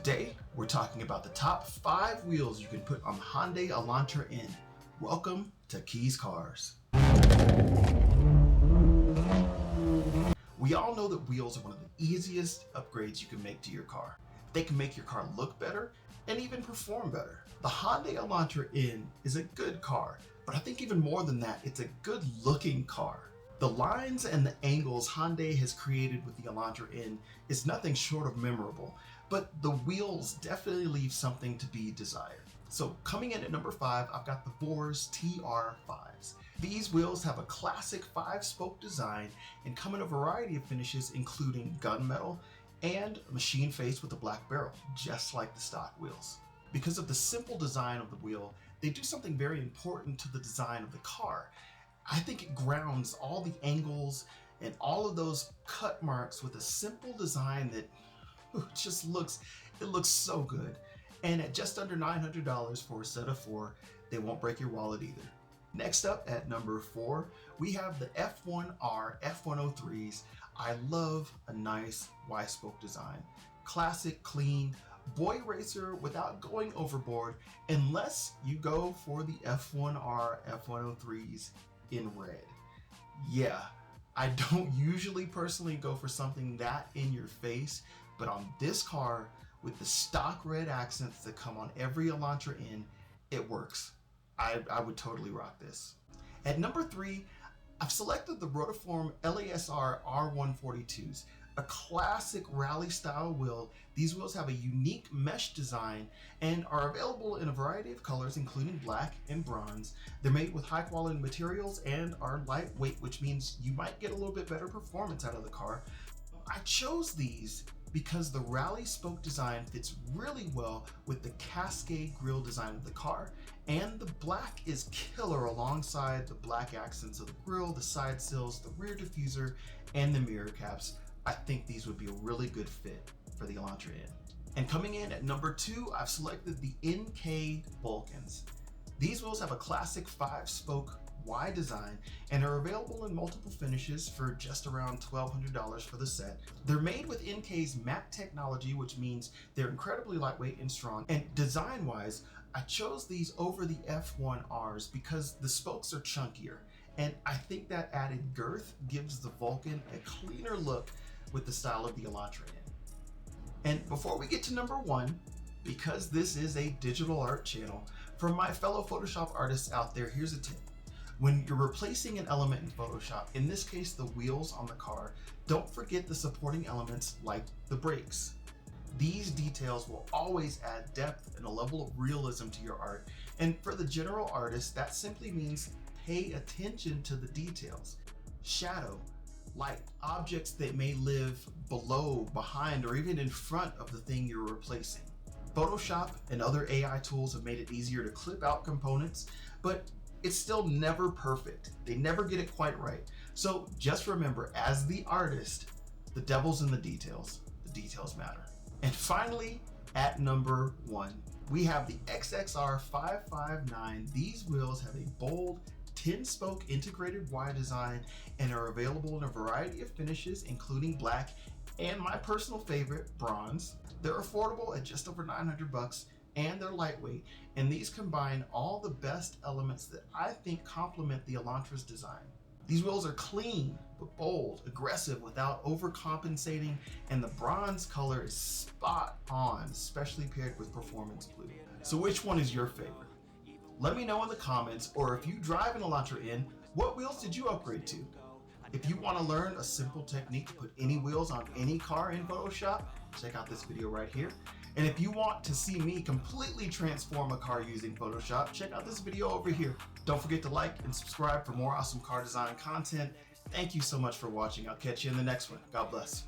Today, we're talking about the top 5 wheels you can put on the Hyundai Elantra N. Welcome to Kee's Cars. We all know that wheels are one of the easiest upgrades you can make to your car. They can make your car look better and even perform better. The Hyundai Elantra N is a good car, but I think even more than that, it's a good looking car. The lines and the angles Hyundai has created with the Elantra N is nothing short of memorable, but the wheels definitely leave something to be desired. So coming in at number 5, I've got the Vours TR5s. These wheels have a classic 5-spoke design and come in a variety of finishes including gunmetal and machine face with a black barrel, just like the stock wheels. Because of the simple design of the wheel, they do something very important to the design of the car. I think it grounds all the angles and all of those cut marks with a simple design that just looks so good. And at just under $900 for a set of 4, they won't break your wallet either. Next up at number 4, we have the F1R F103s. I love a nice Y-spoke design. Classic, clean, boy racer without going overboard, unless you go for the F1R F103s in red. Yeah, I don't usually personally go for something that in your face, but on this car, with the stock red accents that come on every Elantra N, it works. I would totally rock this. At number 3, I've selected the Rotiform Lasr R142s, a classic rally style wheel. These wheels have a unique mesh design and are available in a variety of colors, including black and bronze. They're made with high quality materials and are lightweight, which means you might get a little bit better performance out of the car. I chose these because the rally spoke design fits really well with the cascade grille design of the car, and the black is killer alongside the black accents of the grille, the side sills, the rear diffuser, and the mirror caps. I think these would be a really good fit for the Elantra N. And coming in at number 2, I've selected the NK Balkans. These wheels have a classic 5-spoke Y design and are available in multiple finishes for just around $1,200 for the set. They're made with NK's matte technology, which means they're incredibly lightweight and strong. And design-wise, I chose these over the F1Rs because the spokes are chunkier, and I think that added girth gives the Vulcan a cleaner look with the style of the Elantra N. And before we get to number 1, because this is a digital art channel, for my fellow Photoshop artists out there, here's a tip. When you're replacing an element in Photoshop, in this case the wheels on the car, don't forget the supporting elements like the brakes. These details will always add depth and a level of realism to your art. And for the general artist, that simply means pay attention to the details. Shadow, light, objects that may live below, behind, or even in front of the thing you're replacing. Photoshop and other AI tools have made it easier to clip out components, but it's still never perfect. They never get it quite right. So just remember, as the artist, the devil's in the details. The details matter. And finally, at number 1, we have the XXR 559. These wheels have a bold 10-spoke integrated Y design and are available in a variety of finishes, including black and my personal favorite, bronze. They're affordable at just over $900 and they're lightweight, and these combine all the best elements that I think complement the Elantra's design. These wheels are clean, but bold, aggressive without overcompensating, and the bronze color is spot on, especially paired with performance blue. So which one is your favorite? Let me know in the comments, or if you drive an Elantra N, what wheels did you upgrade to? If you want to learn a simple technique to put any wheels on any car in Photoshop, check out this video right here. And if you want to see me completely transform a car using Photoshop, check out this video over here. Don't forget to like and subscribe for more awesome car design content. Thank you so much for watching. I'll catch you in the next one. God bless.